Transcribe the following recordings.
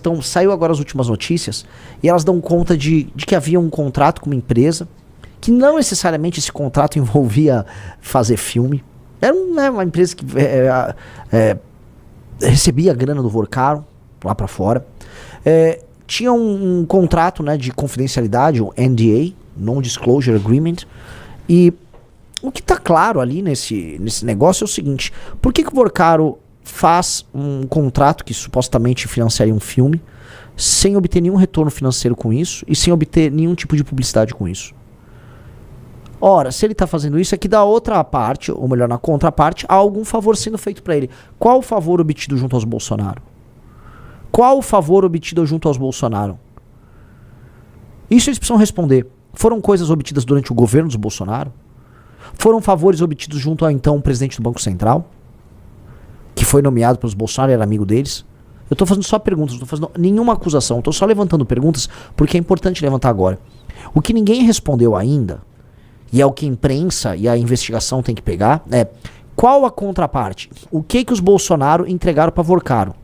Então, saiu agora as últimas notícias e elas dão conta de que havia um contrato com uma empresa que não necessariamente esse contrato envolvia fazer filme. Era uma empresa que recebia a grana do Vorkaro lá pra fora. Tinha um contrato, né, de confidencialidade, um NDA, Non-Disclosure Agreement. E o que tá claro ali nesse negócio é o seguinte: por que o Vorkaro faz um contrato que supostamente financiaria um filme sem obter nenhum retorno financeiro com isso e sem obter nenhum tipo de publicidade com isso? Ora, se ele está fazendo isso, é que da outra parte, ou melhor, na contraparte, há algum favor sendo feito para ele. Qual o favor obtido junto aos Bolsonaro? Qual o favor obtido junto aos Bolsonaro? Isso eles precisam responder. Foram coisas obtidas durante o governo dos Bolsonaro? Foram favores obtidos junto ao então presidente do Banco Central, que foi nomeado pelos Bolsonaro e era amigo deles? Eu estou fazendo só perguntas, não estou fazendo nenhuma acusação. Estou só levantando perguntas porque é importante levantar agora. O que ninguém respondeu ainda, e é o que a imprensa e a investigação tem que pegar, é qual a contraparte? O que os Bolsonaro entregaram para Vorkaro?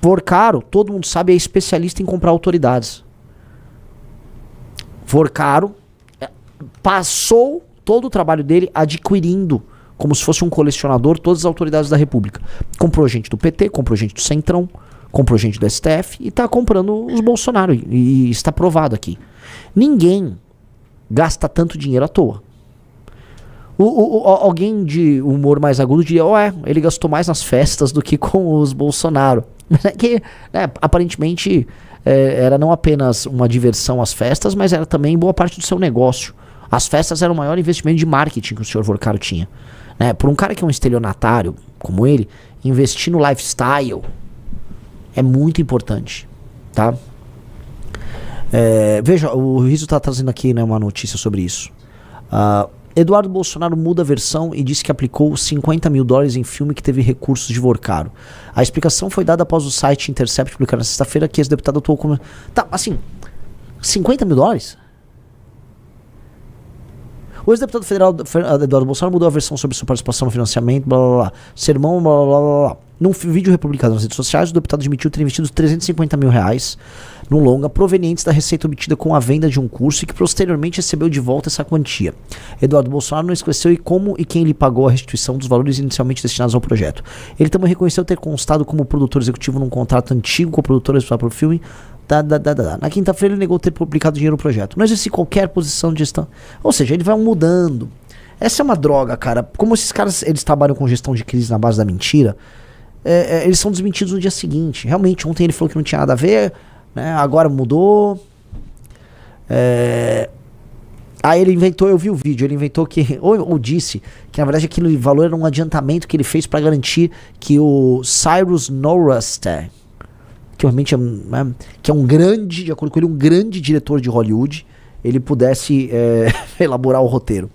Vorkaro, todo mundo sabe, é especialista em comprar autoridades. Vorkaro passou todo o trabalho dele adquirindo, como se fosse um colecionador, todas as autoridades da República. Comprou gente do PT, comprou gente do Centrão, comprou gente do STF e está comprando os Bolsonaro. E está provado aqui. Ninguém gasta tanto dinheiro à toa. Alguém de humor mais agudo diria, ele gastou mais nas festas do que com os Bolsonaro. Que, né, aparentemente era não apenas uma diversão às festas, mas era também boa parte do seu negócio. As festas eram o maior investimento de marketing que o senhor Vorkaro tinha. Né? Por um cara que é um estelionatário como ele, investir no lifestyle é muito importante. Tá? Veja, o Rizzo está trazendo aqui, né, uma notícia sobre isso. Eduardo Bolsonaro muda a versão e disse que aplicou $50 mil em filme que teve recursos de Vorkaro. A explicação foi dada após o site Intercept publicar na sexta-feira que esse deputado atuou como... Tá, assim, $50 mil? O ex-deputado federal Eduardo Bolsonaro mudou a versão sobre sua participação no financiamento, blá blá blá, sermão, blá blá blá blá. Num vídeo republicado nas redes sociais, o deputado admitiu ter investido R$350 mil no longa provenientes da receita obtida com a venda de um curso e que posteriormente recebeu de volta essa quantia. Eduardo Bolsonaro não esclareceu como e quem lhe pagou a restituição dos valores inicialmente destinados ao projeto. Ele também reconheceu ter constado como produtor executivo num contrato antigo com a produtora responsável pelo filme. Na quinta-feira ele negou ter publicado dinheiro no projeto. Não existe qualquer posição de gestão. Ou seja, ele vai mudando. Essa é uma droga, cara. Como esses caras eles trabalham com gestão de crise na base da mentira, eles são desmentidos no dia seguinte. Realmente, ontem ele falou que não tinha nada a ver, né? Agora mudou. Aí ele inventou, eu vi o vídeo, ele inventou que, ou disse, que na verdade aquele valor era um adiantamento que ele fez para garantir que o Cyrus Norrester, que realmente que é um grande, de acordo com ele, um grande diretor de Hollywood, ele pudesse elaborar o roteiro.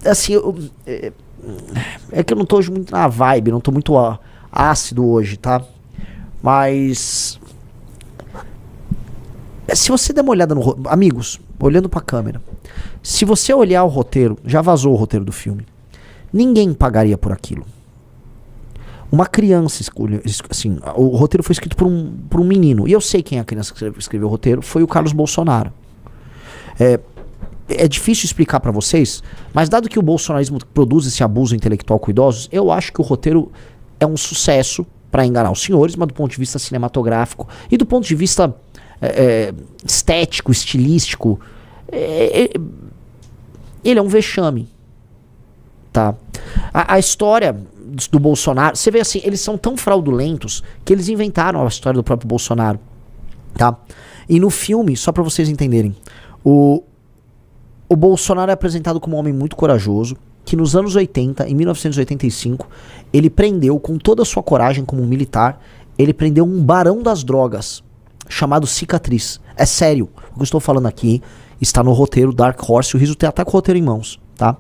Assim, é que eu não tô hoje muito na vibe, não tô muito ácido hoje, tá? Mas se você der uma olhada no roteiro, amigos, olhando pra câmera, se você olhar o roteiro, já vazou o roteiro do filme, ninguém pagaria por aquilo. Uma criança escolheu, assim, o roteiro foi escrito por um menino, e eu sei quem é a criança que escreveu o roteiro, foi o Carlos Bolsonaro. É difícil explicar pra vocês, mas dado que o bolsonarismo produz esse abuso intelectual com idosos, eu acho que o roteiro é um sucesso pra enganar os senhores, mas do ponto de vista cinematográfico e do ponto de vista estético, estilístico, ele é um vexame, tá? A história do Bolsonaro, você vê assim, eles são tão fraudulentos que eles inventaram a história do próprio Bolsonaro, tá? E no filme, só pra vocês entenderem, o Bolsonaro é apresentado como um homem muito corajoso, que nos anos 80, em 1985, ele prendeu, com toda a sua coragem como um militar, ele prendeu um barão das drogas, chamado Cicatriz. É sério, o que eu estou falando aqui está no roteiro Dark Horse, o Rizzo tem até com o roteiro em mãos, tá?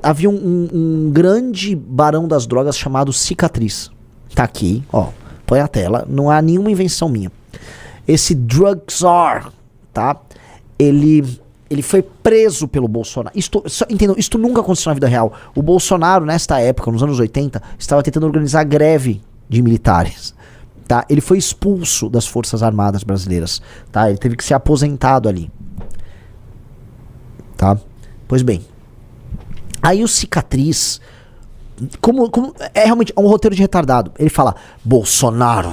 Havia um grande barão das drogas chamado Cicatriz. Tá aqui, ó, põe a tela, não há nenhuma invenção minha. Esse drug czar, tá? Ele foi preso pelo Bolsonaro. Entendam, isto nunca aconteceu na vida real. O Bolsonaro, nesta época, nos anos 80, estava tentando organizar greve de militares. Tá? Ele foi expulso das Forças Armadas Brasileiras. Tá? Ele teve que ser aposentado ali. Tá? Pois bem. Aí o Cicatriz... Como é realmente um roteiro de retardado. Ele fala, Bolsonaro,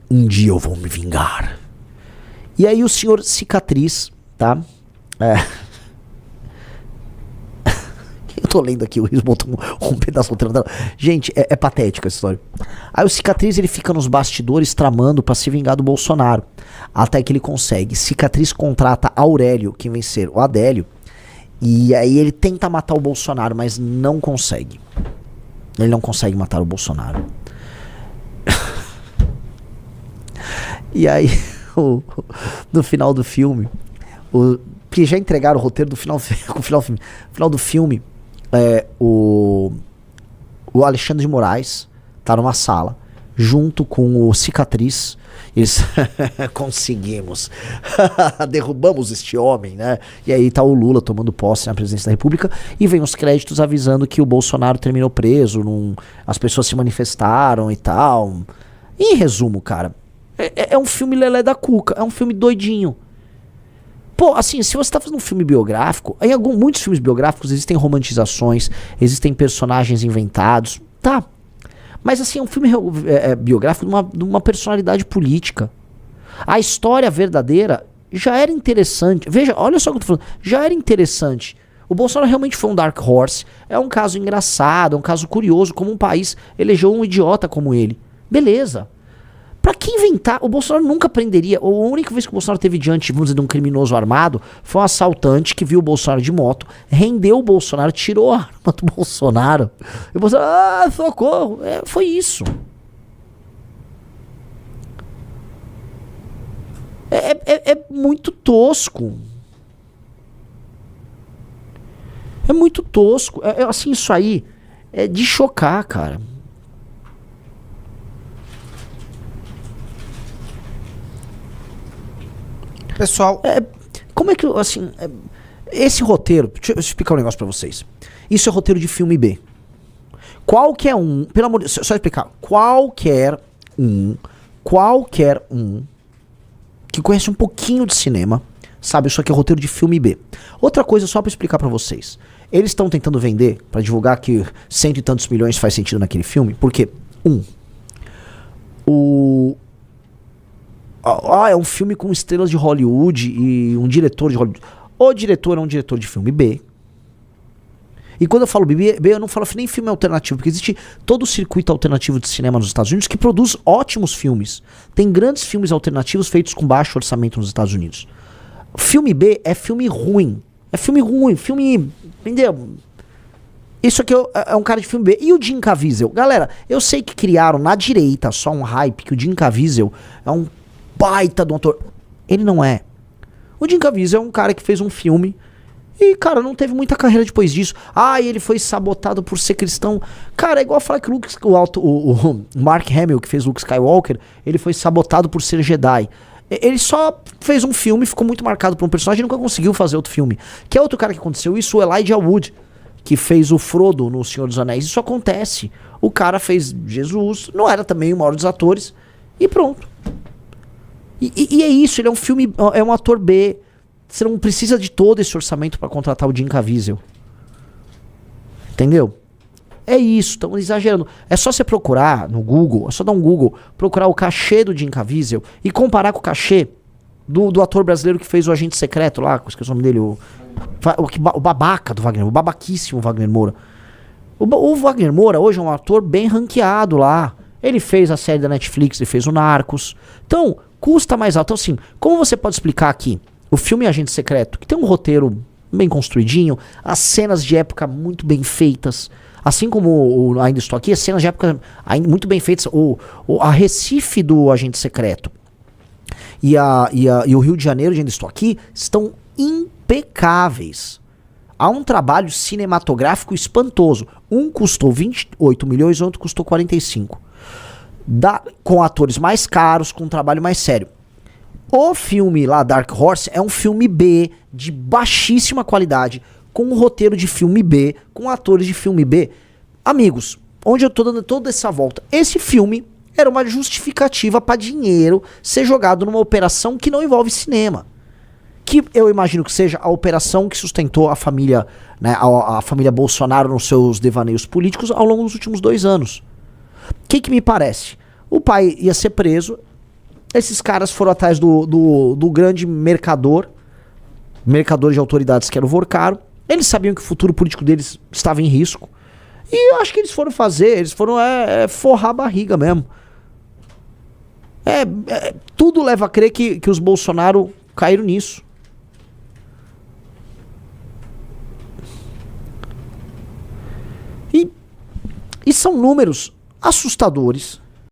um dia eu vou me vingar. E aí o senhor Cicatriz, tá? Eu tô lendo aqui, o Rios botou um pedaço alterando. Gente, é patética essa história. Aí o Cicatriz, ele fica nos bastidores tramando pra se vingar do Bolsonaro. Até que ele consegue. Cicatriz contrata Aurélio, que vencer o Adélio. E aí ele tenta matar o Bolsonaro, mas não consegue. Ele não consegue matar o Bolsonaro. E aí, no final do filme, que já entregaram o roteiro do final do filme, o Alexandre de Moraes tá numa sala, junto com o Cicatriz. Eles conseguimos, derrubamos este homem, né? E aí tá o Lula tomando posse na presidência da República e vem os créditos avisando que o Bolsonaro terminou preso, as pessoas se manifestaram e tal. Em resumo, cara, é um filme lelé da cuca, é um filme doidinho. Pô, assim, se você tá fazendo um filme biográfico, em muitos filmes biográficos existem romantizações, existem personagens inventados, tá? Mas assim, é um filme biográfico de uma personalidade política. A história verdadeira já era interessante. Veja, olha só o que eu tô falando. Já era interessante. O Bolsonaro realmente foi um dark horse. É um caso engraçado, é um caso curioso, como um país elegeu um idiota como ele. Beleza. Pra que inventar? O Bolsonaro nunca prenderia. A única vez que o Bolsonaro teve diante, vamos dizer, de um criminoso armado, foi um assaltante que viu o Bolsonaro de moto, rendeu o Bolsonaro, tirou a arma do Bolsonaro. E o Bolsonaro, socorro. Foi isso. É muito tosco. É muito tosco. Assim, isso aí é de chocar, cara. Pessoal, como é que, assim, esse roteiro, deixa eu explicar um negócio pra vocês. Isso é roteiro de filme B. Qualquer um, pelo amor de Deus, só explicar, qualquer um que conhece um pouquinho de cinema, sabe, isso aqui é roteiro de filme B. Outra coisa, só pra explicar pra vocês. Eles estão tentando vender, pra divulgar que 100 e tantos milhões faz sentido naquele filme, porque, é um filme com estrelas de Hollywood e um diretor de Hollywood. O diretor é um diretor de filme B. E quando eu falo B, eu não falo nem filme alternativo, porque existe todo o circuito alternativo de cinema nos Estados Unidos que produz ótimos filmes. Tem grandes filmes alternativos feitos com baixo orçamento nos Estados Unidos. Filme B é filme ruim. É filme ruim, filme... Entendeu? Isso aqui é um cara de filme B. E o Jim Caviezel? Galera, eu sei que criaram na direita só um hype que o Jim Caviezel é um baita do ator. Ele não é. O Jim Caviezel é um cara que fez um filme e, cara, não teve muita carreira depois disso. Ele foi sabotado por ser cristão. Cara, é igual falar que o Mark Hamill, que fez Luke Skywalker, ele foi sabotado por ser Jedi. Ele só fez um filme, ficou muito marcado por um personagem e nunca conseguiu fazer outro filme. Que é outro cara que aconteceu isso, o Elijah Wood, que fez o Frodo no Senhor dos Anéis. Isso acontece. O cara fez Jesus, não era também o maior dos atores, e pronto. E é isso, ele é um filme, é um ator B. Você não precisa de todo esse orçamento pra contratar o Jim Caviezel. Entendeu? É isso, estão exagerando. É só você procurar no Google, é só dar um Google, procurar o cachê do Jim Caviezel e comparar com o cachê do ator brasileiro que fez o Agente Secreto lá, esqueci o nome dele, o babaca do Wagner, o babaquíssimo Wagner Moura. O Wagner Moura hoje é um ator bem ranqueado lá. Ele fez a série da Netflix, ele fez o Narcos. Então, custa mais alto. Então, assim, como você pode explicar aqui o filme Agente Secreto, que tem um roteiro bem construidinho, as cenas de época muito bem feitas, assim como o Ainda Estou Aqui, as cenas de época muito bem feitas, a Recife do Agente Secreto e o Rio de Janeiro de Ainda Estou Aqui estão impecáveis. Há um trabalho cinematográfico espantoso. Um custou 28 milhões, o outro custou 45. Com atores mais caros, com um trabalho mais sério. O filme lá, Dark Horse, é um filme B de baixíssima qualidade, com um roteiro de filme B, com atores de filme B. Amigos, onde eu tô dando toda essa volta? Esse filme era uma justificativa para dinheiro ser jogado numa operação que não envolve cinema. Que eu imagino que seja a operação que sustentou a família, né, a família Bolsonaro nos seus devaneios políticos ao longo dos últimos 2 anos. O que me parece? O pai ia ser preso, esses caras foram atrás do grande mercador de autoridades que era o Vorcaro. Eles sabiam que o futuro político deles estava em risco. E eu acho que eles foram forrar a barriga mesmo. Tudo leva a crer que os Bolsonaro caíram nisso. E são números assustadores